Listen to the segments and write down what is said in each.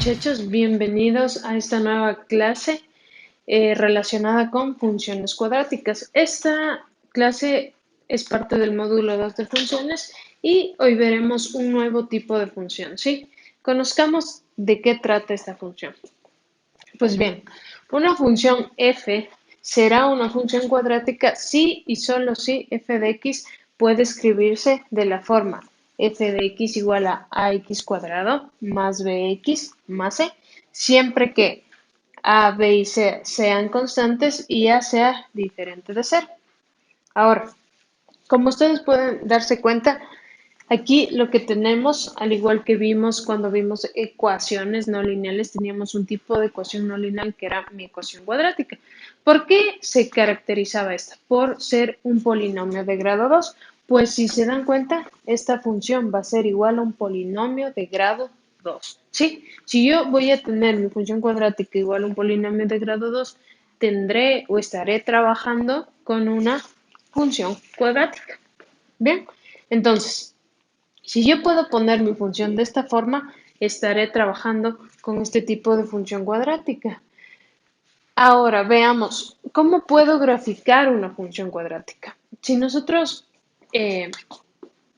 muchachos? Bienvenidos a esta nueva clase relacionada con funciones cuadráticas. Esta clase es parte del módulo 2 de funciones y hoy veremos un nuevo tipo de función, ¿sí? Conozcamos de qué trata esta función. Pues bien, una función f será una función cuadrática si y solo si f de x puede escribirse de la forma f de x igual a ax cuadrado más bx más c, siempre que a, b y c sean constantes y a sea diferente de cero. Ahora, como ustedes pueden darse cuenta, aquí lo que tenemos, al igual que vimos cuando vimos ecuaciones no lineales, teníamos un tipo de ecuación no lineal que era mi ecuación cuadrática. ¿Por qué se caracterizaba esta? Por ser un polinomio de grado 2. Pues si se dan cuenta, esta función va a ser igual a un polinomio de grado 2. ¿Sí? Si yo voy a tener mi función cuadrática igual a un polinomio de grado 2, tendré o estaré trabajando con una función cuadrática. Bien, entonces, si yo puedo poner mi función de esta forma, estaré trabajando con este tipo de función cuadrática. Ahora veamos, ¿cómo puedo graficar una función cuadrática? Si nosotros eh,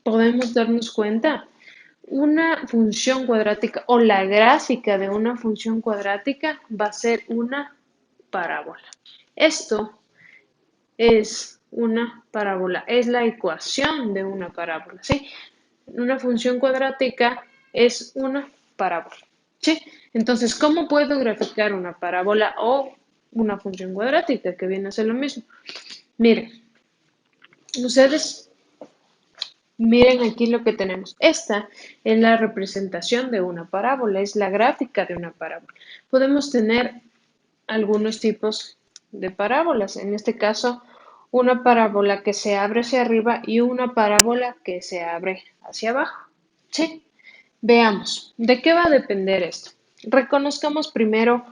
podemos darnos cuenta, una función cuadrática o la gráfica de una función cuadrática va a ser una parábola. Esto es una parábola, es la ecuación de una parábola, ¿sí? Una función cuadrática es una parábola, ¿sí? Entonces, ¿cómo puedo graficar una parábola o una función cuadrática, que viene a ser lo mismo? Miren, ustedes miren aquí lo que tenemos. Esta es la representación de una parábola, es la gráfica de una parábola. Podemos tener algunos tipos de parábolas. En este caso, una parábola que se abre hacia arriba y una parábola que se abre hacia abajo. ¿Sí? Veamos, ¿de qué va a depender esto? Reconozcamos primero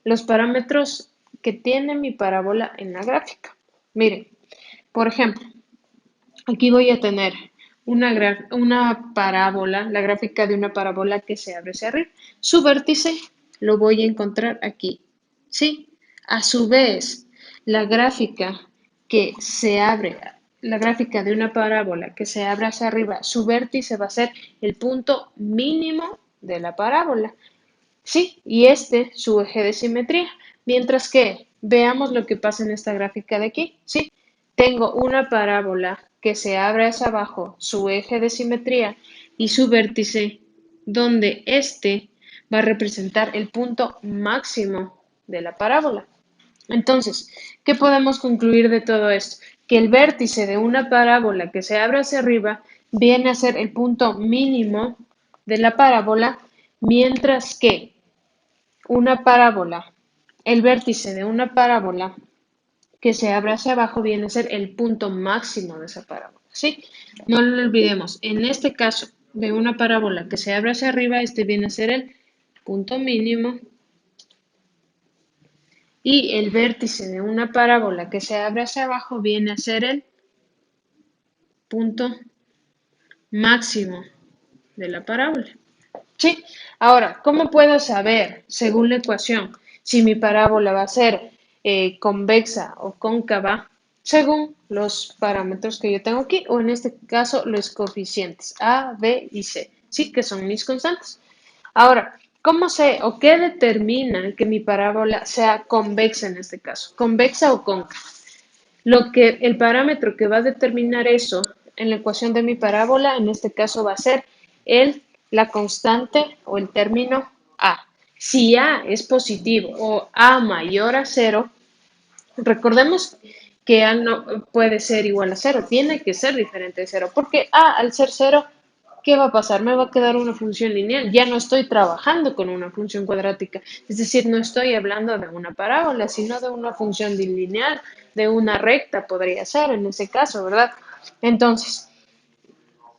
los parámetros que tiene mi parábola en la gráfica. Miren, por ejemplo, aquí voy a tener una parábola, la gráfica de una parábola que se abre hacia arriba. Su vértice lo voy a encontrar aquí, ¿sí? A su vez, la gráfica que se abre, la gráfica de una parábola que se abre hacia arriba, su vértice va a ser el punto mínimo de la parábola, ¿sí? Y este, su eje de simetría. Mientras que, veamos lo que pasa en esta gráfica de aquí, ¿sí? Tengo una parábola que se abre hacia abajo, su eje de simetría y su vértice, donde este va a representar el punto máximo de la parábola. Entonces, ¿qué podemos concluir de todo esto? Que el vértice de una parábola que se abre hacia arriba viene a ser el punto mínimo de la parábola, mientras que una parábola, el vértice de una parábola que se abre hacia abajo viene a ser el punto máximo de esa parábola, ¿sí? No lo olvidemos, en este caso de una parábola que se abre hacia arriba, este viene a ser el punto mínimo y el vértice de una parábola que se abre hacia abajo viene a ser el punto máximo de la parábola. ¿Sí? Ahora, ¿cómo puedo saber, según la ecuación, si mi parábola va a ser convexa o cóncava? Según los parámetros que yo tengo aquí, o en este caso los coeficientes A, B y C, ¿sí? Que son mis constantes. Ahora, ¿cómo sé o qué determina que mi parábola sea convexa en este caso? ¿Convexa o cóncava? El parámetro que va a determinar eso en la ecuación de mi parábola, en este caso va a ser la constante o el término a. Si a es positivo o a mayor a cero, recordemos que a no puede ser igual a cero, tiene que ser diferente de cero, porque a al ser cero, ¿qué va a pasar? Me va a quedar una función lineal. Ya no estoy trabajando con una función cuadrática. Es decir, no estoy hablando de una parábola, sino de una función lineal, de una recta podría ser en ese caso, ¿verdad? Entonces,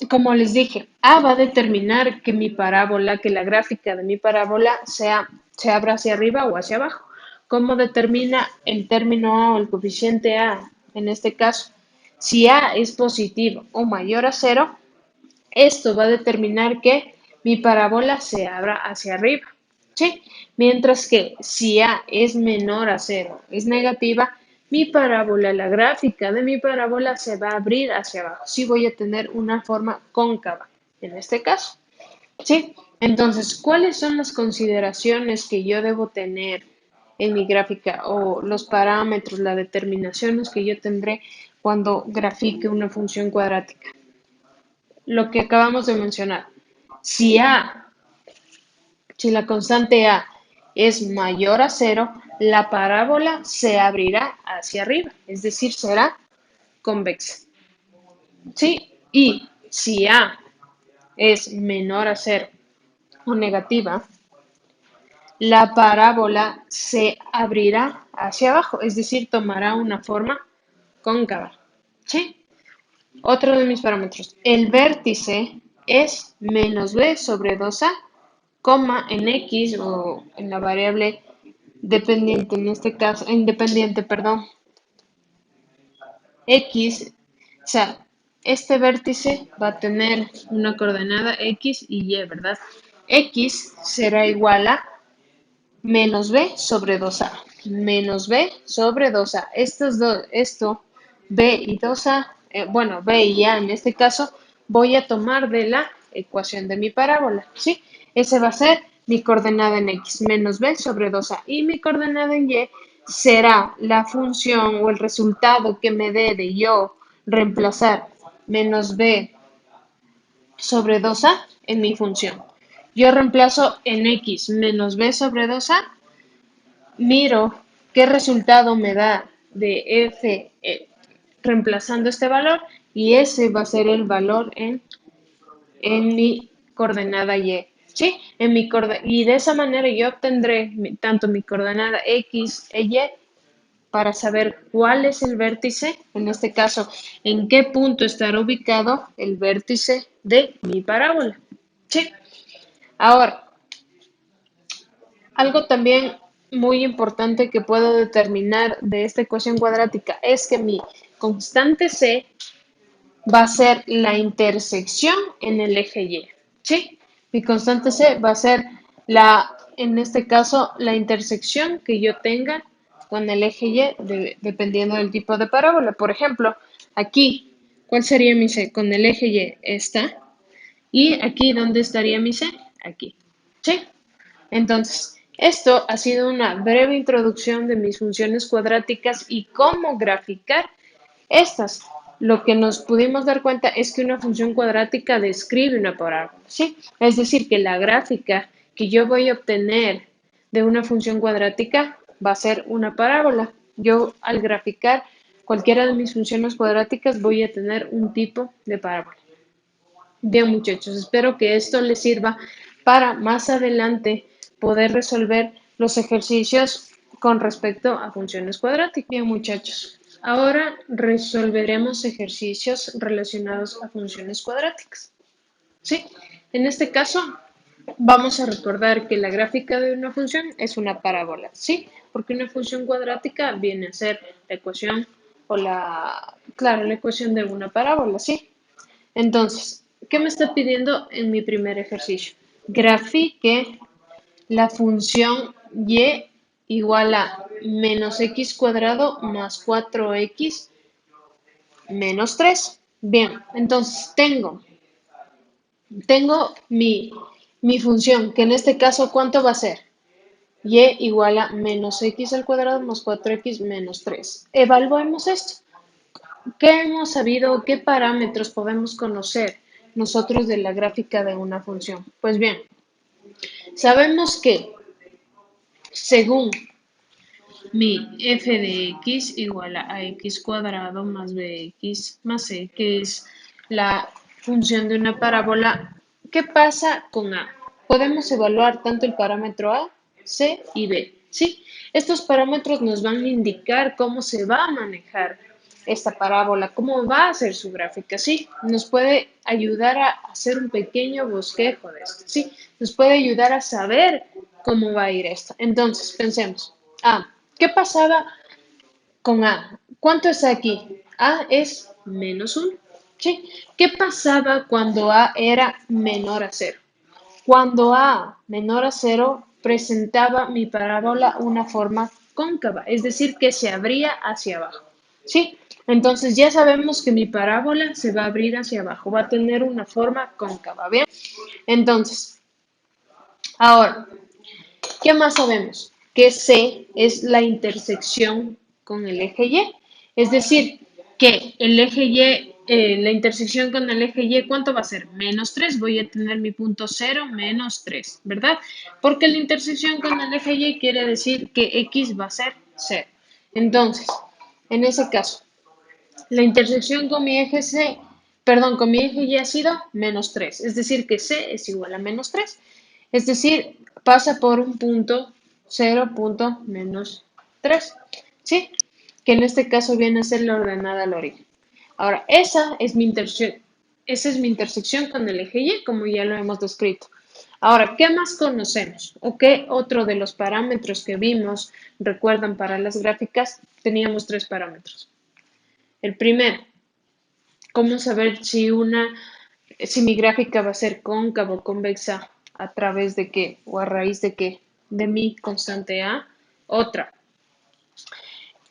como les dije, A va a determinar que mi parábola, que la gráfica de mi parábola se abra hacia arriba o hacia abajo. ¿Cómo determina el término A o el coeficiente A en este caso? Si A es positivo o mayor a cero, esto va a determinar que mi parábola se abra hacia arriba, ¿sí? Mientras que si A es menor a cero, es negativa, mi parábola, la gráfica de mi parábola se va a abrir hacia abajo. Sí voy a tener una forma cóncava en este caso, ¿sí? Entonces, ¿cuáles son las consideraciones que yo debo tener en mi gráfica o los parámetros, las determinaciones que yo tendré cuando grafique una función cuadrática? Lo que acabamos de mencionar. Si A Si la constante A es mayor a cero, la parábola se abrirá hacia arriba, es decir, será convexa. ¿Sí? Y si A es menor a cero o negativa, la parábola se abrirá hacia abajo, es decir, tomará una forma cóncava. ¿Sí? Otro de mis parámetros. El vértice es menos b sobre 2a, coma en x o en la variable dependiente, en este caso, independiente, perdón, x, o sea, este vértice va a tener una coordenada x y y, ¿verdad? X será igual a menos b sobre 2a, menos b sobre 2a. Esto, b y 2a, bueno, b y a en este caso, voy a tomar de la ecuación de mi parábola, ¿sí? Ese va a ser mi coordenada en x, menos b sobre 2a. Y mi coordenada en y será la función o el resultado que me dé de yo reemplazar menos b sobre 2a en mi función. Yo reemplazo en x menos b sobre 2a, miro qué resultado me da de f reemplazando este valor y ese va a ser el valor en mi coordenada y. ¿Sí? Y de esa manera yo obtendré tanto mi coordenada x e y para saber cuál es el vértice, en este caso, en qué punto estará ubicado el vértice de mi parábola. ¿Sí? Ahora, algo también muy importante que puedo determinar de esta ecuación cuadrática es que mi constante C va a ser la intersección en el eje Y. ¿Sí? Mi constante C va a ser en este caso, la intersección que yo tenga con el eje Y dependiendo del tipo de parábola. Por ejemplo, aquí, ¿cuál sería mi C? Con el eje Y esta. Y aquí, ¿dónde estaría mi C? Aquí. ¿Sí? Entonces, esto ha sido una breve introducción de mis funciones cuadráticas y cómo graficar estas. Lo que nos pudimos dar cuenta es que una función cuadrática describe una parábola, ¿sí? Es decir, que la gráfica que yo voy a obtener de una función cuadrática va a ser una parábola. Yo al graficar cualquiera de mis funciones cuadráticas voy a tener un tipo de parábola. Bien, muchachos, espero que esto les sirva para más adelante poder resolver los ejercicios con respecto a funciones cuadráticas. Bien, muchachos, ahora resolveremos ejercicios relacionados a funciones cuadráticas. ¿Sí? En este caso, vamos a recordar que la gráfica de una función es una parábola, ¿sí? Porque una función cuadrática viene a ser la ecuación o claro, la ecuación de una parábola, ¿sí? Entonces, ¿qué me está pidiendo en mi primer ejercicio? Grafique la función y igual a menos x cuadrado más 4x menos 3. Bien, entonces tengo mi función, que en este caso, ¿cuánto va a ser? Y igual a menos x al cuadrado más 4x menos 3. Evaluemos esto. ¿Qué hemos sabido? ¿Qué parámetros podemos conocer nosotros de la gráfica de una función? Pues bien, sabemos que según mi f de x igual a x cuadrado más bx más c, que es la función de una parábola, ¿qué pasa con a? Podemos evaluar tanto el parámetro a, c y b, ¿sí? Estos parámetros nos van a indicar cómo se va a manejar esta parábola, cómo va a ser su gráfica, ¿sí? Nos puede ayudar a hacer un pequeño bosquejo de esto, ¿sí? Nos puede ayudar a saber cómo va a ir esto. Entonces, pensemos. ¿Qué pasaba con A? ¿Cuánto es aquí? A es menos 1. ¿Sí? ¿Qué pasaba cuando A era menor a cero? Cuando A menor a cero, presentaba mi parábola una forma cóncava, es decir, que se abría hacia abajo. ¿Sí? Entonces ya sabemos que mi parábola se va a abrir hacia abajo, va a tener una forma cóncava, ¿bien? Entonces, ahora, ¿qué más sabemos? Que C es la intersección con el eje Y. Es decir, que el eje Y, la intersección con el eje Y, ¿cuánto va a ser? -3. Voy a tener mi punto 0, -3, ¿verdad? Porque la intersección con el eje Y quiere decir que X va a ser 0. Entonces, en ese caso, la intersección con mi eje C, perdón, con mi eje Y ha sido -3. Es decir, que C es igual a -3. Es decir, pasa por un punto 0 punto -3. ¿Sí? Que en este caso viene a ser la ordenada al origen. Ahora, esa es mi intersección con el eje Y, como ya lo hemos descrito. Ahora, ¿qué más conocemos? ¿O qué otro de los parámetros que vimos, recuerdan para las gráficas, teníamos tres parámetros? El primero, ¿cómo saber si mi gráfica va a ser cóncava o convexa a través de qué o a raíz de qué? De mi constante A. Otra,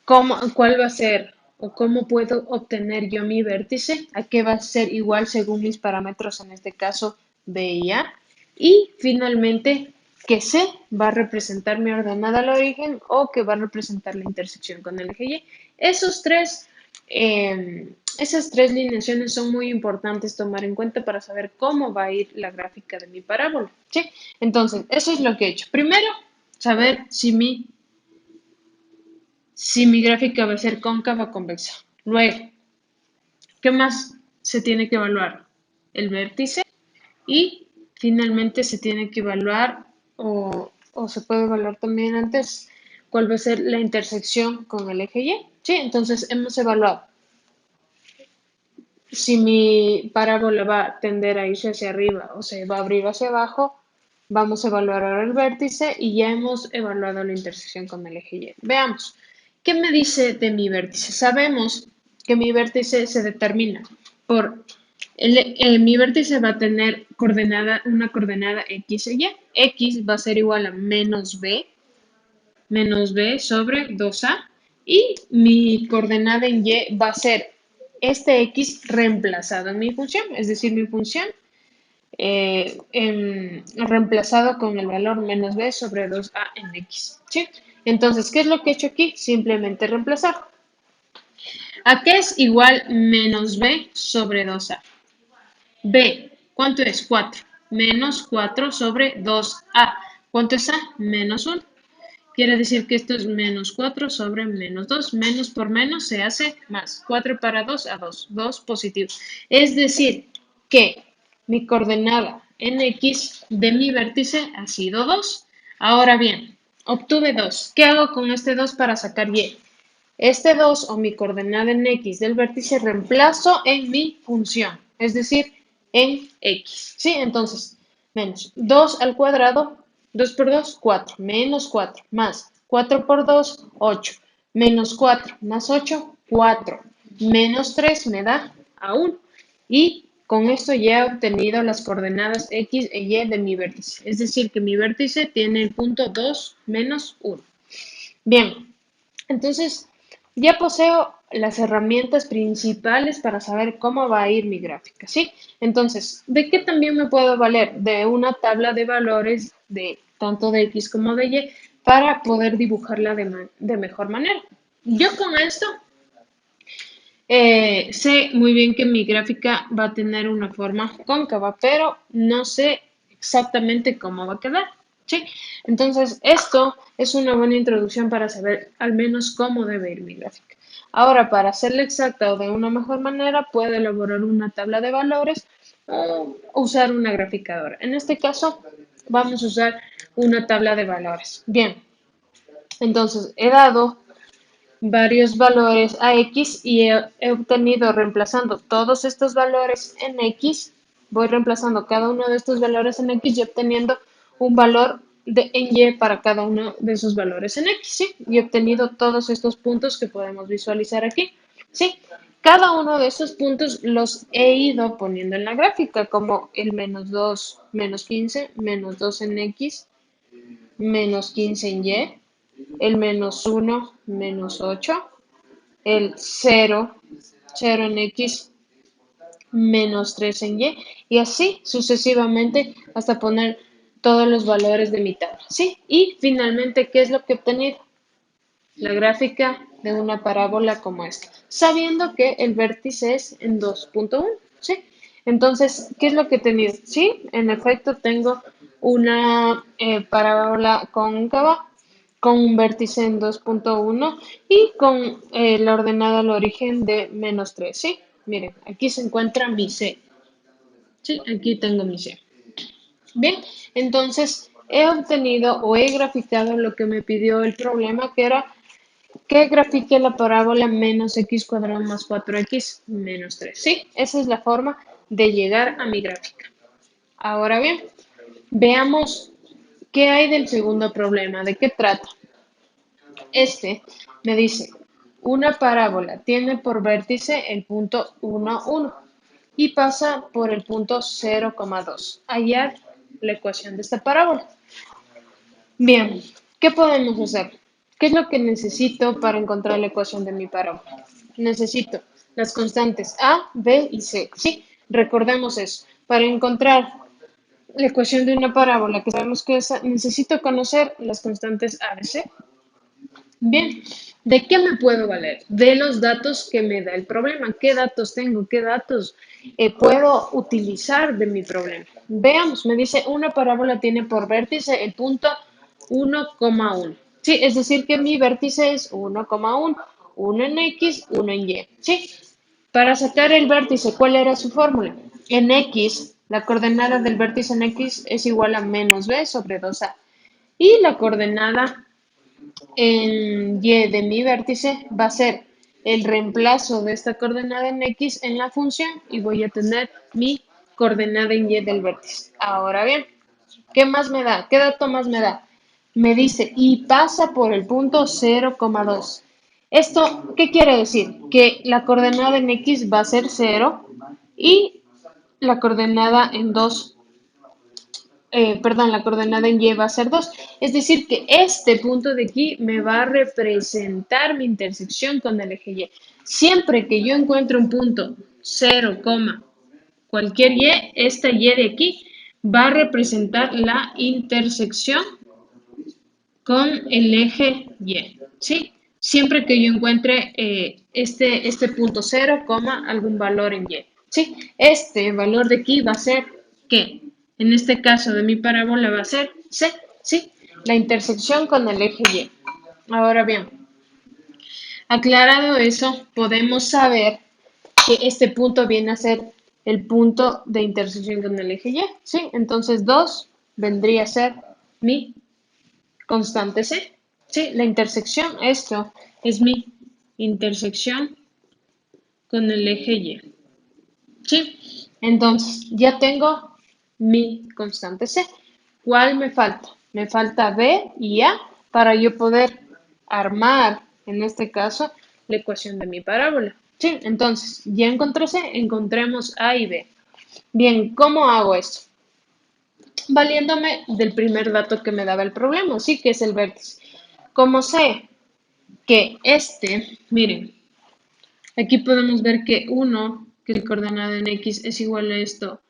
¿cuál va a ser o cómo puedo obtener yo mi vértice? ¿A qué va a ser igual según mis parámetros, en este caso B y A? Y finalmente, que C va a representar mi ordenada al origen o que va a representar la intersección con el eje Y. Esas tres lineaciones son muy importantes tomar en cuenta para saber cómo va a ir la gráfica de mi parábola. ¿Sí? Entonces, eso es lo que he hecho. Primero, saber si mi gráfica va a ser cóncava o convexa. Luego, ¿qué más se tiene que evaluar? El vértice y finalmente se tiene que evaluar o se puede evaluar también antes cuál va a ser la intersección con el eje Y. Sí, entonces hemos evaluado si mi parábola va a tender a irse hacia arriba o se va a abrir hacia abajo. Vamos a evaluar ahora el vértice y ya hemos evaluado la intersección con el eje Y. Veamos, ¿qué me dice de mi vértice? Sabemos que mi vértice se determina por mi vértice va a tener una coordenada X y Y. X va a ser igual a menos b sobre 2a. Y mi coordenada en Y va a ser este X reemplazado en mi función, es decir, mi función reemplazado con el valor menos b sobre 2a en x. ¿Sí? Entonces, ¿qué es lo que he hecho aquí? Simplemente reemplazar. ¿A qué es igual menos b sobre 2a? B, ¿cuánto es? 4. Menos 4 sobre 2a. ¿Cuánto es a? Menos 1. Quiere decir que esto es menos 4 sobre menos 2. Menos por menos se hace más. 4 para 2 a 2. 2 positivo. Es decir, que mi coordenada en X de mi vértice ha sido 2. Ahora bien, obtuve 2. ¿Qué hago con este 2 para sacar Y? Este 2 o mi coordenada en X del vértice reemplazo en mi función, es decir, en X. ¿Sí? Entonces, menos 2 al cuadrado, 2 por 2, 4, menos 4, más 4 por 2, 8, menos 4, más 8, 4, menos 3 me da a 1. Y con esto ya he obtenido las coordenadas X e Y de mi vértice. Es decir, que mi vértice tiene el punto 2 menos 1. Bien, entonces, ya poseo las herramientas principales para saber cómo va a ir mi gráfica, ¿sí? Entonces, ¿de qué también me puedo valer? De una tabla de valores de tanto de X como de Y para poder dibujarla de mejor manera. Yo con esto sé muy bien que mi gráfica va a tener una forma cóncava, pero no sé exactamente cómo va a quedar. ¿Sí? Entonces, esto es una buena introducción para saber al menos cómo debe ir mi gráfica. Ahora, para hacerla exacta o de una mejor manera, puede elaborar una tabla de valores o usar una graficadora. En este caso, vamos a usar una tabla de valores. Bien, entonces he dado varios valores a X y he obtenido reemplazando todos estos valores en X, voy reemplazando cada uno de estos valores en X y obteniendo un valor en Y para cada uno de esos valores en X, ¿sí? Y he obtenido todos estos puntos que podemos visualizar aquí, ¿sí? Cada uno de esos puntos los he ido poniendo en la gráfica, como el -2, -15, -2 en X, menos 15 en Y, el menos 1, menos 8, el 0, 0 en X, menos 3 en Y, y así sucesivamente hasta poner todos los valores de mi tabla, ¿sí? Y finalmente, ¿qué es lo que he obtenido? La gráfica de una parábola como esta, sabiendo que el vértice es en 2.1, ¿sí? Entonces, ¿qué es lo que he tenido? Sí, en efecto tengo una parábola cóncava con un vértice en 2.1 y con la ordenada al origen de menos 3, ¿sí? Miren, aquí se encuentra mi C, ¿sí? Aquí tengo mi C. Bien, entonces he obtenido o he graficado lo que me pidió el problema, que era que grafique la parábola menos x cuadrado más 4x menos 3. Sí, esa es la forma de llegar a mi gráfica. Ahora bien, veamos qué hay del segundo problema, de qué trata. Este me dice, una parábola tiene por vértice el punto 1, 1 y pasa por el punto 0,2. Hallar la ecuación de esta parábola. Bien, ¿qué podemos hacer? ¿Qué es lo que necesito para encontrar la ecuación de mi parábola? Necesito las constantes A, B y C. Sí, recordemos eso. Para encontrar la ecuación de una parábola, que sabemos que es, necesito conocer las constantes A, B, C. Bien, ¿de qué me puedo valer? De los datos que me da el problema. ¿Qué datos tengo? ¿Qué datos puedo utilizar de mi problema? Veamos, me dice una parábola tiene por vértice el punto 1,1. Sí, es decir que mi vértice es 1,1, 1 en X, 1 en Y. Sí, para sacar el vértice, ¿cuál era su fórmula? En X, la coordenada del vértice en X es igual a menos B sobre 2A. Y la coordenada en Y de mi vértice va a ser el reemplazo de esta coordenada en X en la función y voy a tener mi coordenada en Y del vértice. Ahora bien, ¿qué más me da? ¿Qué dato más me da? Me dice, y pasa por el punto 0,2. ¿Esto qué quiere decir? Que la coordenada en X va a ser 0 y la coordenada en 2 perdón, la coordenada en Y va a ser 2. Es decir, que este punto de aquí me va a representar mi intersección con el eje Y. Siempre que yo encuentre un punto 0, cualquier Y, esta Y de aquí va a representar la intersección con el eje Y. ¿Sí? Siempre que yo encuentre este punto 0, algún valor en Y. ¿Sí? Este valor de aquí va a ser, ¿qué? En este caso de mi parábola va a ser C, ¿sí? La intersección con el eje Y. Ahora bien, aclarado eso, podemos saber que este punto viene a ser el punto de intersección con el eje Y, ¿sí? Entonces 2 vendría a ser mi constante C, ¿sí? La intersección, esto es mi intersección con el eje Y, ¿sí? Entonces, ya tengo mi constante C. ¿Cuál me falta? Me falta B y A para yo poder armar, en este caso, la ecuación de mi parábola. Sí, entonces, ya encontré C, encontremos A y B. Bien, ¿cómo hago esto? Valiéndome del primer dato que me daba el problema, sí, que es el vértice. Como sé que miren, aquí podemos ver que 1, que es coordenada en X, es igual a esto,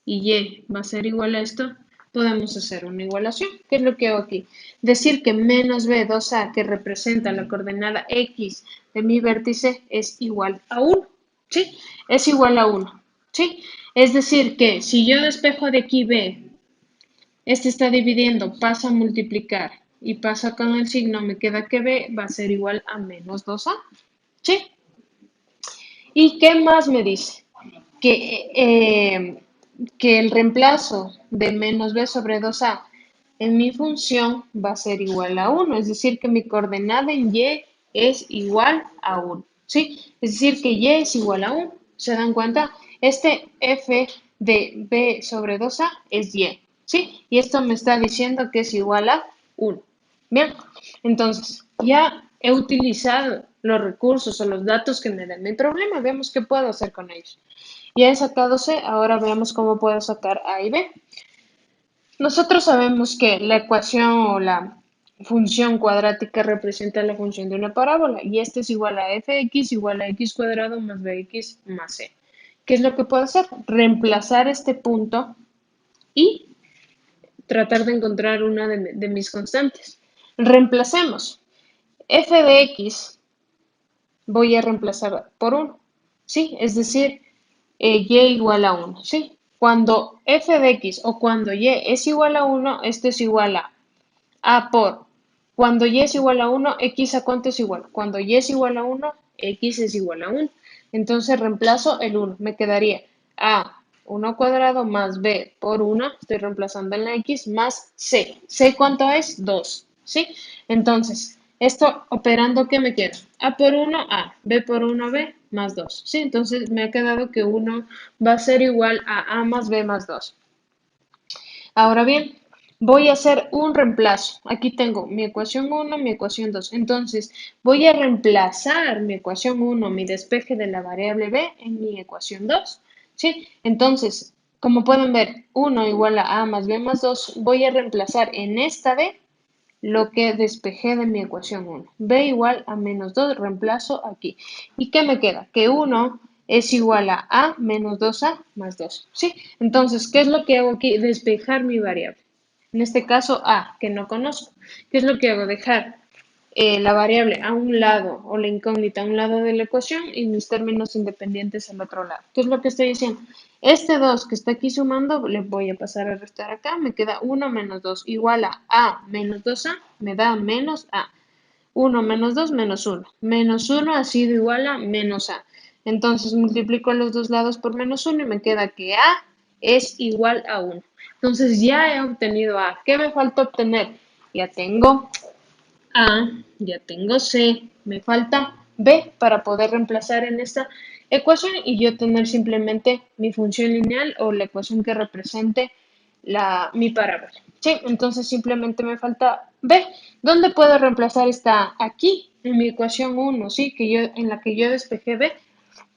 y Y va a ser igual a esto, podemos hacer una igualación. ¿Qué es lo que hago aquí? Decir que menos B 2A, que representa la coordenada X de mi vértice, es igual a 1. ¿Sí? Es igual a 1. ¿Sí? Es decir que si yo despejo de aquí B, este está dividiendo, pasa a multiplicar y pasa con el signo, me queda que B va a ser igual a menos 2A. ¿Sí? ¿Y qué más me dice? Que, eh, que el reemplazo de menos b sobre 2a en mi función va a ser igual a 1, es decir, que mi coordenada en y es igual a 1, ¿sí? Es decir, que y es igual a 1, ¿se dan cuenta? Este f de b sobre 2a es y, ¿sí? Y esto me está diciendo que es igual a 1. Bien, entonces ya he utilizado los recursos o los datos que me dan mi problema. Veamos qué puedo hacer con ellos. Ya he sacado C, ahora veamos cómo puedo sacar A y B. Nosotros sabemos que la ecuación o la función cuadrática representa la función de una parábola y esta es igual a fx igual a x cuadrado más bx más c. ¿Qué es lo que puedo hacer? Reemplazar este punto y tratar de encontrar una de mis constantes. Reemplacemos. F de x voy a reemplazar por 1, ¿sí? Es decir, y igual a 1, ¿sí? Cuando f de x o cuando y es igual a 1, esto es igual a por, cuando y es igual a 1, x a cuánto es igual. Cuando y es igual a 1, x es igual a 1. Entonces reemplazo el 1, me quedaría a 1 cuadrado más b por 1, estoy reemplazando en la x, más c. ¿C cuánto es? 2, ¿sí? Entonces, esto operando, ¿qué me queda? A por 1, a, b por 1, b, más 2, ¿sí? Entonces me ha quedado que 1 va a ser igual a más b más 2. Ahora bien, voy a hacer un reemplazo. Aquí tengo mi ecuación 1, mi ecuación 2. Entonces, voy a reemplazar mi ecuación 1, mi despeje de la variable b, en mi ecuación 2. ¿Sí? Entonces, como pueden ver, 1 igual a más b más 2. Voy a reemplazar en esta b lo que despejé de mi ecuación 1. B igual a menos 2, reemplazo aquí. ¿Y qué me queda? Que 1 es igual a menos 2a más 2. ¿Sí? Entonces, ¿qué es lo que hago aquí? Despejar mi variable. En este caso, a, que no conozco. ¿Qué es lo que hago? Dejar la variable a un lado o la incógnita a un lado de la ecuación y mis términos independientes al otro lado. ¿Qué es lo que estoy diciendo? Este 2 que está aquí sumando, le voy a pasar a restar acá, me queda 1 menos 2 igual a menos 2a, me da menos a. 1 menos 2 menos 1. Menos 1 ha sido igual a menos a. Entonces multiplico los dos lados por menos 1 y me queda que a es igual a 1. Entonces ya he obtenido a. ¿Qué me falta obtener? Ya tengo a, ya tengo C, me falta B para poder reemplazar en esta ecuación y yo tener simplemente mi función lineal o la ecuación que represente mi parábola. Sí, entonces simplemente me falta B. ¿Dónde puedo reemplazar esta? Aquí, en mi ecuación 1, ¿sí? En la que yo despejé B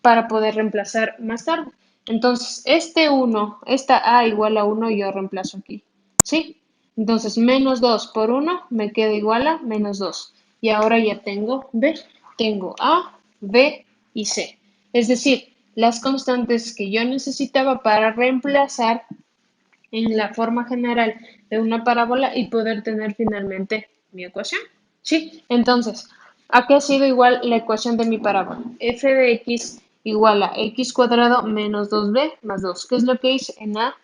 para poder reemplazar más tarde. Entonces, este 1, esta A igual a 1, yo reemplazo aquí, ¿sí? Entonces, menos 2 por 1 me queda igual a menos 2. Y ahora ya tengo B, tengo A, B y C. Es decir, las constantes que yo necesitaba para reemplazar en la forma general de una parábola y poder tener finalmente mi ecuación. ¿Sí? Entonces, ¿a qué ha sido igual la ecuación de mi parábola? F de x igual a x cuadrado menos 2b más 2. ¿Qué es lo que hice? En A,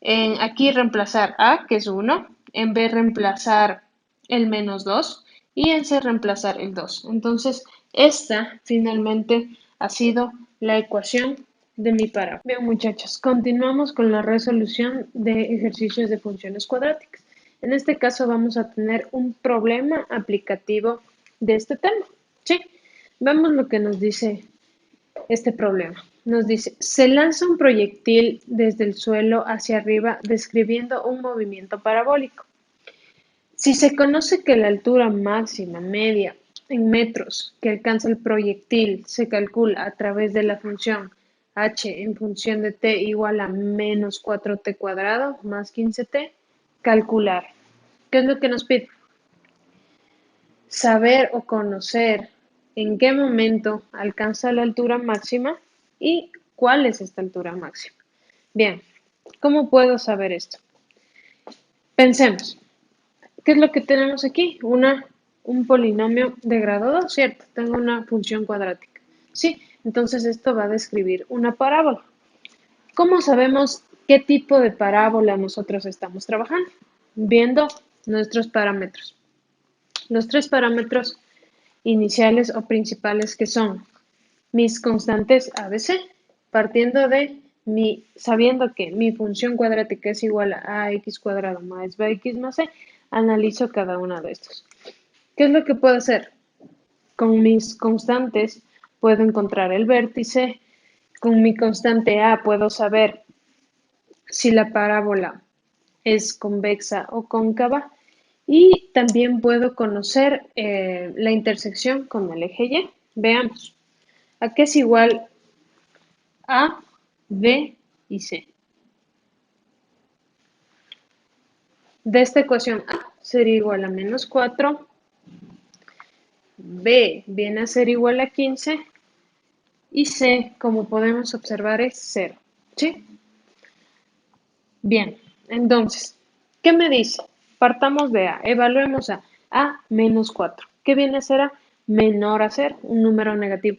en aquí reemplazar a, que es 1, en b reemplazar el menos 2 y en c reemplazar el 2. Entonces, esta finalmente ha sido la ecuación de mi parábola. Bien, muchachos, continuamos con la resolución de ejercicios de funciones cuadráticas. En este caso vamos a tener un problema aplicativo de este tema. ¿Sí? Vemos lo que nos dice este problema. Nos dice, se lanza un proyectil desde el suelo hacia arriba describiendo un movimiento parabólico. Si se conoce que la altura máxima media en metros que alcanza el proyectil se calcula a través de la función h en función de t igual a menos 4t cuadrado más 15t, calcular. ¿Qué es lo que nos pide? Saber o conocer en qué momento alcanza la altura máxima y cuál es esta altura máxima. Bien, ¿cómo puedo saber esto? Pensemos, ¿qué es lo que tenemos aquí? Un polinomio de grado 2, ¿cierto? Tengo una función cuadrática. Sí, entonces esto va a describir una parábola. ¿Cómo sabemos qué tipo de parábola nosotros estamos trabajando? Viendo nuestros parámetros. Los tres parámetros iniciales o principales que son mis constantes ABC, partiendo de sabiendo que mi función cuadrática es igual a x cuadrado más bx más c, analizo cada uno de estos. ¿Qué es lo que puedo hacer? Con mis constantes puedo encontrar el vértice, con mi constante a puedo saber si la parábola es convexa o cóncava y también puedo conocer la intersección con el eje Y. Veamos. ¿A qué es igual A, B y C? de esta ecuación A sería igual a menos 4, B viene a ser igual a 15 y C, como podemos observar, es 0. ¿Sí? Bien, entonces, ¿qué me dice? Partamos de A, evaluemos A menos 4. ¿Qué viene a ser A? Menor a 0, un número negativo.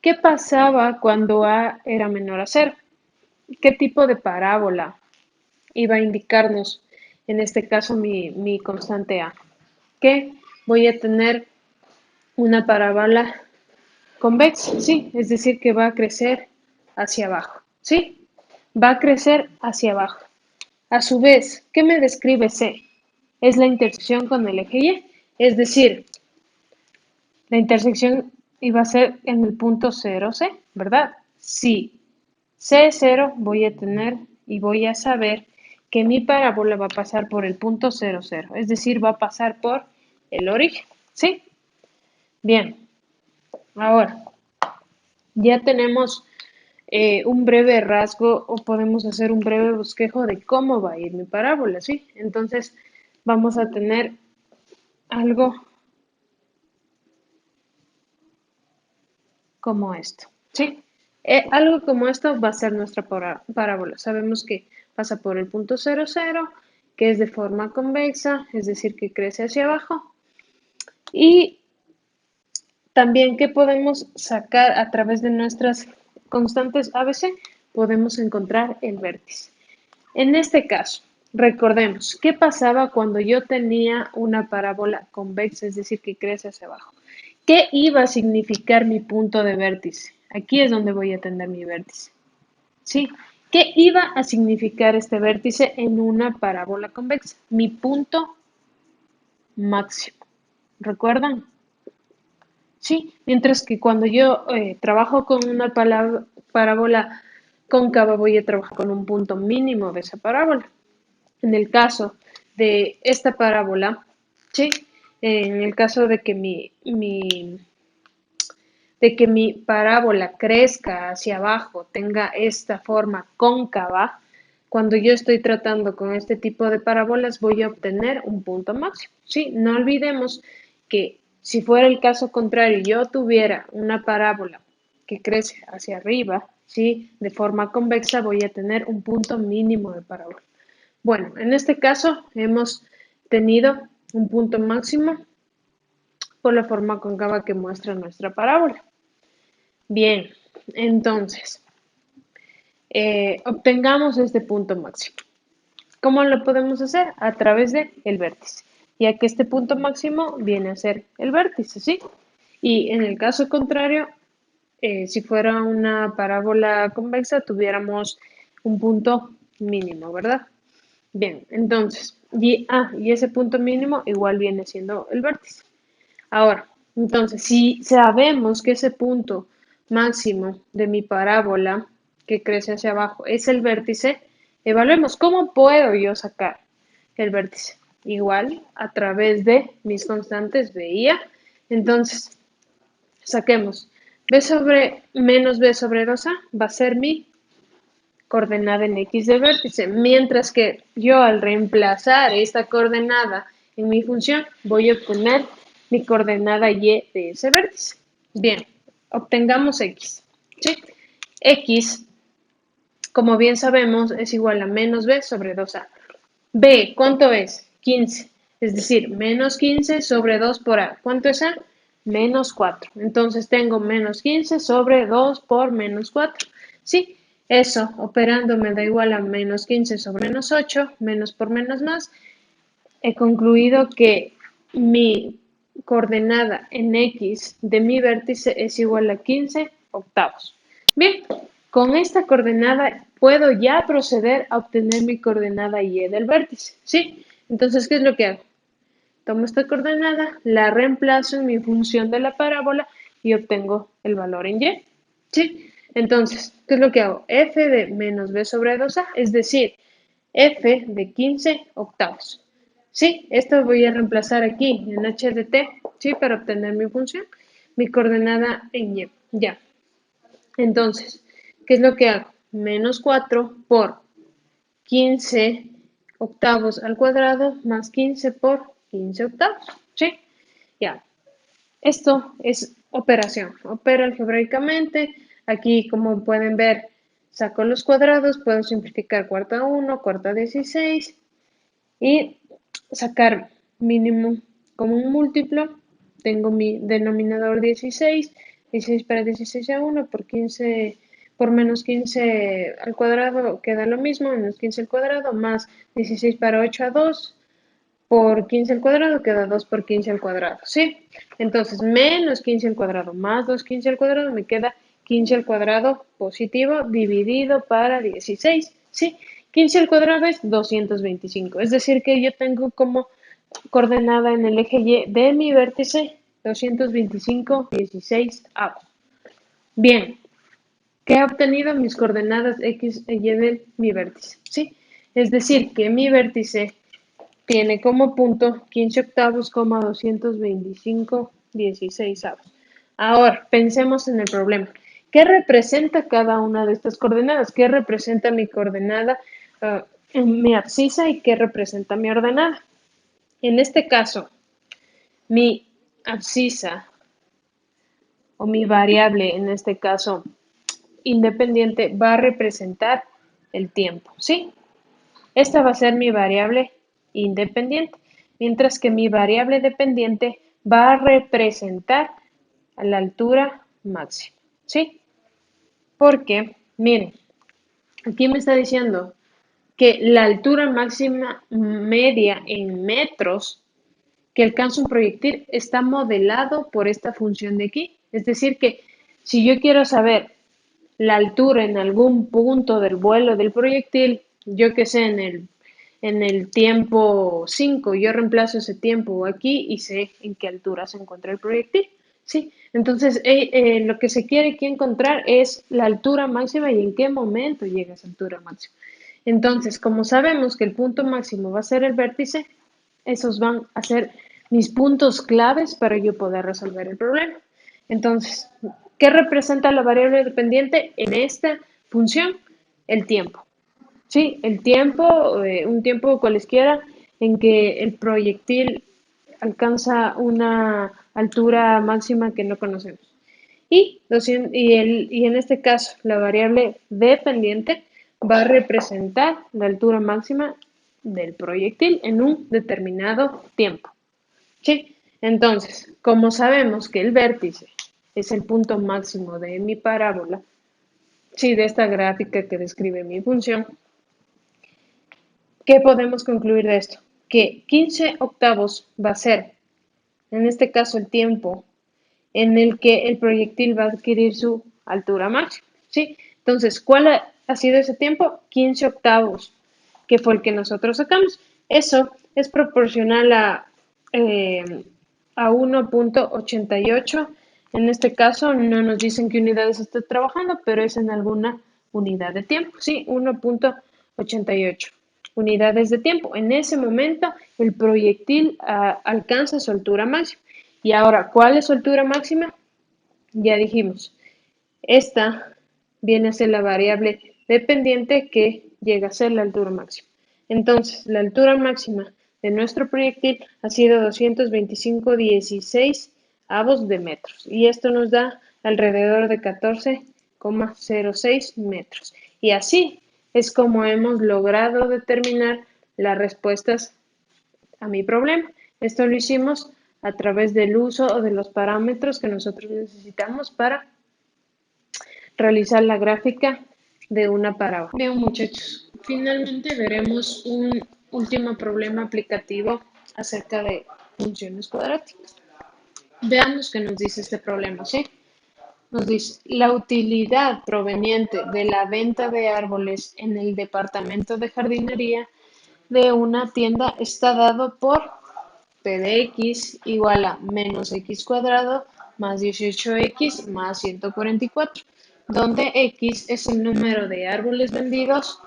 ¿Qué pasaba cuando A era menor a 0? ¿Qué tipo de parábola iba a indicarnos, en este caso, mi constante A? Que voy a tener una parábola convexa, ¿sí? Es decir, que va a crecer hacia abajo, ¿sí? Va a crecer hacia abajo. A su vez, ¿qué me describe C? Es la intersección con el eje Y, es decir, la intersección iba a ser en el punto 0C, ¿verdad? Si C es 0, voy a tener y voy a saber que mi parábola va a pasar por el punto 0, 0, es decir, va a pasar por el origen, ¿sí? Bien, ahora ya tenemos un breve rasgo o podemos hacer un breve bosquejo de cómo va a ir mi parábola, ¿sí? Entonces vamos a tener algo como esto, ¿sí? Algo como esto va a ser nuestra parábola. Sabemos que pasa por el punto 0, 0, que es de forma convexa, es decir, que crece hacia abajo. Y también que podemos sacar a través de nuestras constantes ABC, podemos encontrar el vértice. En este caso, recordemos, ¿qué pasaba cuando yo tenía una parábola convexa, es decir, que crece hacia abajo? ¿Qué iba a significar mi punto de vértice? Aquí es donde voy a tener mi vértice. ¿Sí? ¿Qué iba a significar este vértice en una parábola convexa? Mi punto máximo. ¿Recuerdan? Sí, mientras que cuando yo trabajo con una parábola cóncava, voy a trabajar con un punto mínimo de esa parábola. En el caso de esta parábola, ¿sí? En el caso de que mi parábola crezca hacia abajo, tenga esta forma cóncava, cuando yo estoy tratando con este tipo de parábolas voy a obtener un punto máximo. ¿Sí? No olvidemos que si fuera el caso contrario, yo tuviera una parábola que crece hacia arriba, ¿sí? De forma convexa, voy a tener un punto mínimo de parábola. Bueno, en este caso hemos tenido un punto máximo por la forma cóncava que muestra nuestra parábola. Bien, entonces, obtengamos este punto máximo. ¿Cómo lo podemos hacer? A través del vértice, ya que este punto máximo viene a ser el vértice, ¿sí? Y en el caso contrario, si fuera una parábola convexa, tuviéramos un punto mínimo, ¿verdad? Bien, entonces, y ese punto mínimo igual viene siendo el vértice. Ahora, entonces, si sabemos que ese punto máximo de mi parábola que crece hacia abajo es el vértice, evaluemos cómo puedo yo sacar el vértice. Igual a través de mis constantes B y A. Entonces, saquemos B sobre menos B sobre 2A va a ser mi coordenada en X de vértice, mientras que yo al reemplazar esta coordenada en mi función voy a obtener mi coordenada Y de ese vértice. Bien, obtengamos X. ¿Sí? X, como bien sabemos, es igual a menos B sobre 2A. B, ¿cuánto es? 15. Es decir, menos 15 sobre 2 por A. ¿Cuánto es A? Menos 4. Entonces tengo menos 15 sobre 2 por menos 4. Sí, eso operando me da igual a menos 15 sobre menos 8, menos por menos más. He concluido que mi coordenada en X de mi vértice es igual a 15 octavos. Bien, con esta coordenada puedo ya proceder a obtener mi coordenada Y del vértice, ¿sí? Entonces, ¿qué es lo que hago? Tomo esta coordenada, la reemplazo en mi función de la parábola y obtengo el valor en Y, ¿sí? Entonces, ¿qué es lo que hago? F de menos B sobre 2A, es decir, F de 15 octavos. Sí, esto voy a reemplazar aquí en H de T, ¿sí? Para obtener mi función, mi coordenada en Y. Ya. Entonces, ¿qué es lo que hago? Menos 4 por 15 octavos al cuadrado más 15 por 15 octavos. ¿Sí? Ya. Esto es operación. Opera algebraicamente. Aquí, como pueden ver, saco los cuadrados, puedo simplificar cuarta 1, cuarta 16 y sacar mínimo como un múltiplo. Tengo mi denominador 16, 16 para 16 a 1 por 15 por menos 15 al cuadrado queda lo mismo, menos 15 al cuadrado, más 16 para 8 a 2 por 15 al cuadrado queda 2 por 15 al cuadrado, ¿sí? Entonces, menos 15 al cuadrado más 2 15 al cuadrado me queda 15 al cuadrado positivo dividido para 16, ¿sí? 15 al cuadrado es 225, es decir que yo tengo como coordenada en el eje Y de mi vértice 225, 16 avos. Bien, ¿qué he obtenido? Mis coordenadas X y Y de mi vértice, ¿sí? Es decir, que mi vértice tiene como punto 15 octavos, 225, 16 avos. Ahora, pensemos en el problema. ¿Qué representa cada una de estas coordenadas? ¿Qué representa mi coordenada en mi abscisa y qué representa mi ordenada? En este caso, mi abscisa o mi variable, en este caso independiente, va a representar el tiempo, ¿sí? Esta va a ser mi variable independiente, mientras que mi variable dependiente va a representar a la altura máxima, ¿sí? Porque, miren, aquí me está diciendo que la altura máxima media en metros que alcanza un proyectil está modelado por esta función de aquí. Es decir, que si yo quiero saber la altura en algún punto del vuelo del proyectil, yo que sé, en el tiempo 5, yo reemplazo ese tiempo aquí y sé en qué altura se encuentra el proyectil. ¿Sí? Entonces, lo que se quiere aquí encontrar es la altura máxima y en qué momento llega esa altura máxima. Entonces, como sabemos que el punto máximo va a ser el vértice, esos van a ser mis puntos claves para yo poder resolver el problema. Entonces, ¿qué representa la variable dependiente en esta función? El tiempo. Sí, el tiempo, un tiempo cualesquiera en que el proyectil alcanza una altura máxima que no conocemos. Y en este caso, la variable dependiente va a representar la altura máxima del proyectil en un determinado tiempo. ¿Sí? Entonces, como sabemos que el vértice es el punto máximo de mi parábola, sí, de esta gráfica que describe mi función, ¿qué podemos concluir de esto? Que 15 octavos va a ser, en este caso, el tiempo en el que el proyectil va a adquirir su altura máxima, ¿sí? Entonces, ¿cuál ha sido ese tiempo? 15 octavos, que fue el que nosotros sacamos. Eso es proporcional a 1.88. En este caso, no nos dicen qué unidades está trabajando, pero es en alguna unidad de tiempo, ¿sí? 1.88 unidades de tiempo. En ese momento, el proyectil alcanza su altura máxima. Y ahora, ¿cuál es su altura máxima? Ya dijimos, esta viene a ser la variable dependiente que llega a ser la altura máxima. Entonces, la altura máxima de nuestro proyectil ha sido 225,16 avos de metros. Y esto nos da alrededor de 14,06 metros. Y así es como hemos logrado determinar las respuestas a mi problema. Esto lo hicimos a través del uso de los parámetros que nosotros necesitamos para realizar la gráfica de una parábola. Bien, muchachos, finalmente veremos un último problema aplicativo acerca de funciones cuadráticas. Veamos qué nos dice este problema, ¿sí? Nos dice, la utilidad proveniente de la venta de árboles en el departamento de jardinería de una tienda está dado por P de X igual a menos X cuadrado más 18X más 144, donde X es el número de árboles vendidos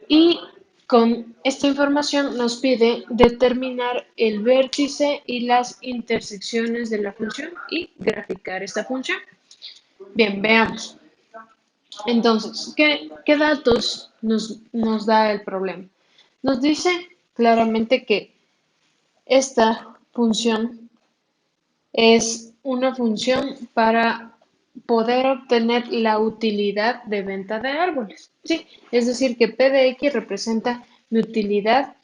y con esta información nos pide determinar el vértice y las intersecciones de la función y graficar esta función. Bien, veamos. Entonces, ¿qué datos nos da el problema? Nos dice claramente que esta función es una función para poder obtener la utilidad de venta de árboles. Sí, es decir, que P de X representa mi utilidad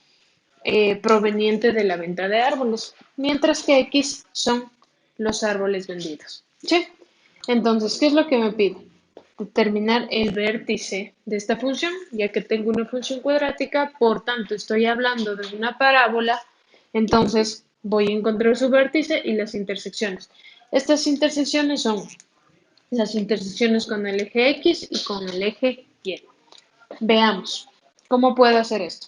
proveniente de la venta de árboles, mientras que X son los árboles vendidos. ¿Sí? Entonces, ¿qué es lo que me pide? Determinar el vértice de esta función, ya que tengo una función cuadrática, por tanto estoy hablando de una parábola, entonces voy a encontrar su vértice y las intersecciones. Estas intersecciones son las intersecciones con el eje X y con el eje Y. Veamos, ¿cómo puedo hacer esto?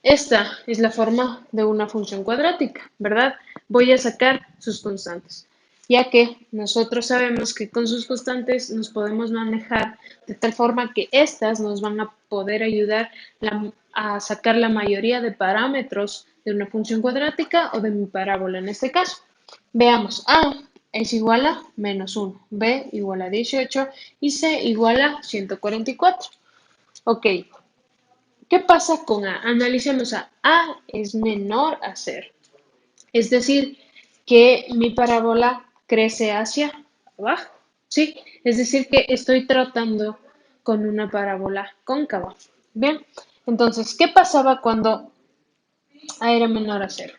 Esta es la forma de una función cuadrática, ¿verdad? Voy a sacar sus constantes, ya que nosotros sabemos que con sus constantes nos podemos manejar de tal forma que estas nos van a poder ayudar a sacar la mayoría de parámetros de una función cuadrática o de mi parábola en este caso. Veamos, A es igual a -1, B igual a 18 y C igual a 144. Ok, ¿qué pasa con A? Analicemos a. A es menor a 0. Es decir, que mi parábola crece hacia abajo. ¿Sí? Es decir, que estoy tratando con una parábola cóncava. Bien, entonces, ¿qué pasaba cuando A era menor a 0?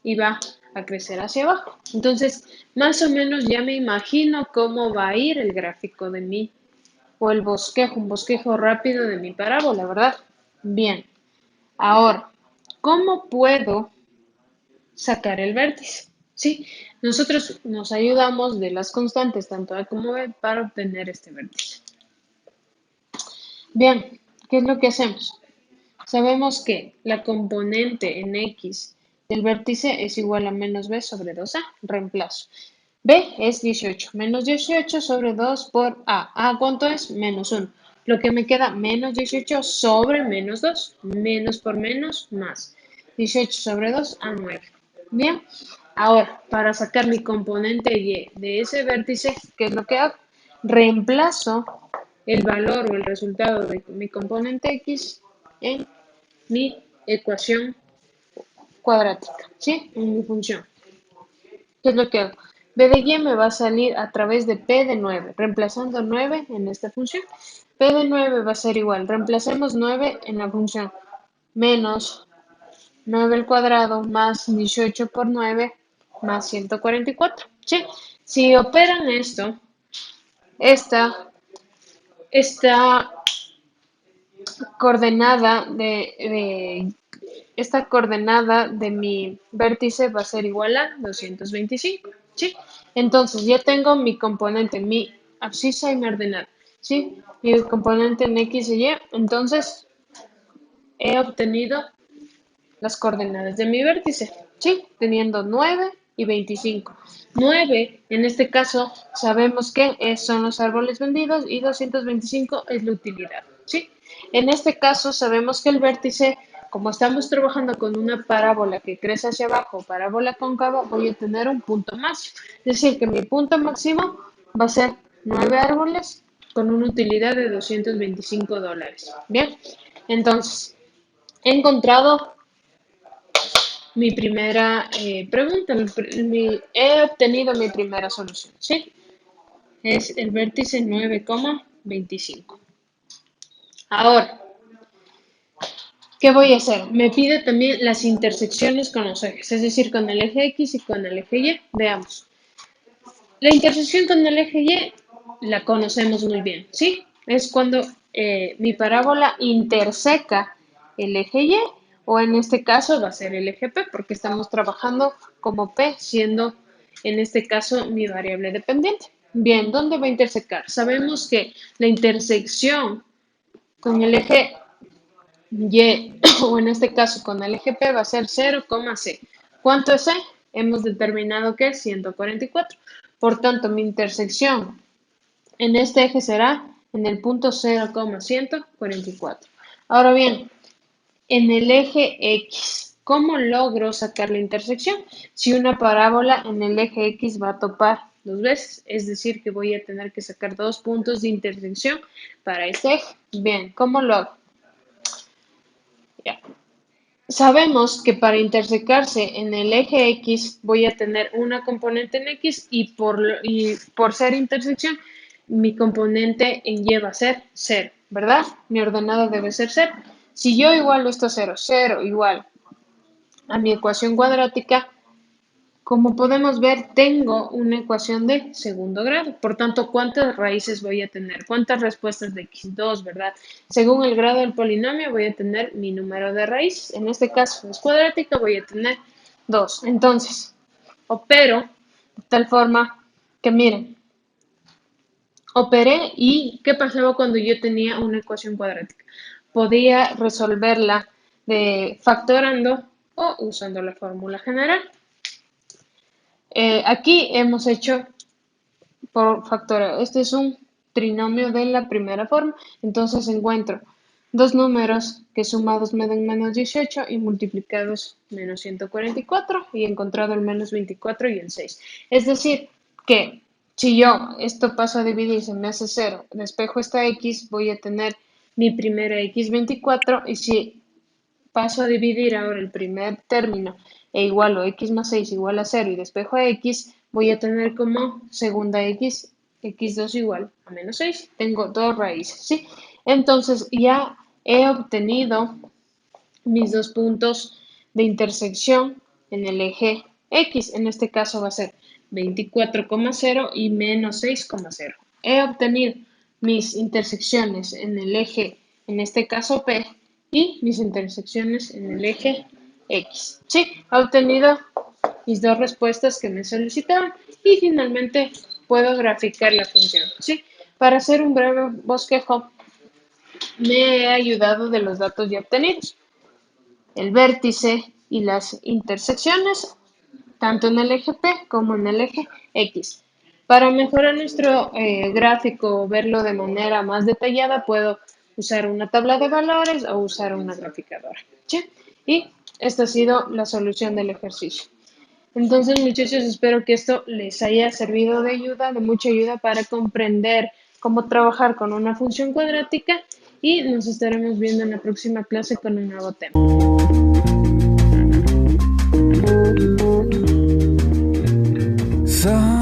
Iba a crecer hacia abajo. Entonces, más o menos ya me imagino cómo va a ir el gráfico de mí, o el bosquejo, un bosquejo rápido de mi parábola, ¿verdad? Bien. Ahora, ¿cómo puedo sacar el vértice? Sí, nosotros nos ayudamos de las constantes, tanto A como B, para obtener este vértice. Bien, ¿qué es lo que hacemos? Sabemos que la componente en X del vértice es igual a menos B sobre 2A, reemplazo. B es 18, menos 18 sobre 2 por A. ¿A cuánto es? -1. Lo que me queda, menos 18 sobre menos 2. Menos por menos, más. 18 sobre 2 a 9. Bien, ahora, para sacar mi componente Y de ese vértice, ¿qué es lo que hago? Reemplazo el valor o el resultado de mi componente X en mi ecuación cuadrática, ¿sí? En mi función. ¿Qué es lo que hago? B de Y me va a salir a través de P de 9, reemplazando 9 en esta función. P de 9 va a ser igual, reemplacemos 9 en la función, menos 9 al cuadrado más 18 por 9 más 144, ¿sí? Si operan esto, esta, esta coordenada esta coordenada de mi vértice va a ser igual a 225, ¿sí? Entonces ya tengo mi componente, mi abscisa y mi ordenada, ¿sí? Mi componente en X y Y, entonces he obtenido las coordenadas de mi vértice, ¿sí? Teniendo 9 y 25. 9, en este caso, sabemos que son los árboles vendidos y 225 es la utilidad, ¿sí? En este caso, sabemos que el vértice, como estamos trabajando con una parábola que crece hacia abajo, parábola cóncava, voy a tener un punto máximo. Es decir, que mi punto máximo va a ser 9 árboles con una utilidad de $225. Bien, entonces, he encontrado mi primera pregunta, he obtenido mi primera solución, ¿sí? Es el vértice 9,25. Ahora, ¿qué voy a hacer? Me pide también las intersecciones con los ejes, es decir, con el eje X y con el eje Y. Veamos. La intersección con el eje Y la conocemos muy bien, ¿sí? Es cuando mi parábola interseca el eje Y, o en este caso va a ser el eje P, porque estamos trabajando como P, siendo en este caso mi variable dependiente. Bien, ¿dónde va a intersecar? Sabemos que la intersección con el eje Y, o en este caso con el eje P, va a ser 0,C. ¿Cuánto es C? Hemos determinado que es 144. Por tanto, mi intersección en este eje será en el punto 0,144. Ahora bien, en el eje X, ¿cómo logro sacar la intersección? Si una parábola en el eje X va a topar dos veces, es decir, que voy a tener que sacar dos puntos de intersección para este eje. Bien, ¿cómo lo hago? Ya. Sabemos que para intersectarse en el eje X voy a tener una componente en X y por ser intersección, mi componente en Y va a ser 0, ¿verdad? Mi ordenada debe ser 0. Si yo igualo esto a 0, 0 igual a mi ecuación cuadrática, como podemos ver, tengo una ecuación de segundo grado. Por tanto, ¿cuántas raíces voy a tener? ¿Cuántas respuestas de x2, verdad? Según el grado del polinomio, voy a tener mi número de raíces. En este caso, es cuadrática, voy a tener 2. Entonces, opero de tal forma que, miren, operé y ¿qué pasaba cuando yo tenía una ecuación cuadrática? Podía resolverla factorando o usando la fórmula general. Aquí hemos hecho por factoreo. Este es un trinomio de la primera forma. Entonces encuentro dos números que sumados me dan menos 18 y multiplicados menos 144 y he encontrado el menos 24 y el 6. Es decir, que si yo esto paso a dividir, se me hace 0, despejo esta x, voy a tener mi primera x 24 y si paso a dividir ahora el primer término e igualo x más 6 igual a 0 y despejo a x, voy a tener como segunda x, x2 igual a menos 6. Tengo dos raíces, ¿sí? Entonces ya he obtenido mis dos puntos de intersección en el eje x. En este caso va a ser 24,0 y menos 6,0. He obtenido mis intersecciones en el eje, en este caso P, y mis intersecciones en el eje X. Sí, he obtenido mis dos respuestas que me solicitaban y finalmente puedo graficar la función. Sí, para hacer un breve bosquejo me he ayudado de los datos ya obtenidos. El vértice y las intersecciones, tanto en el eje P como en el eje X. Para mejorar nuestro gráfico o verlo de manera más detallada, puedo usar una tabla de valores o usar una graficadora. ¿Sí? Y esta ha sido la solución del ejercicio. Entonces, muchachos, espero que esto les haya servido de ayuda, de mucha ayuda para comprender cómo trabajar con una función cuadrática y nos estaremos viendo en la próxima clase con un nuevo tema. So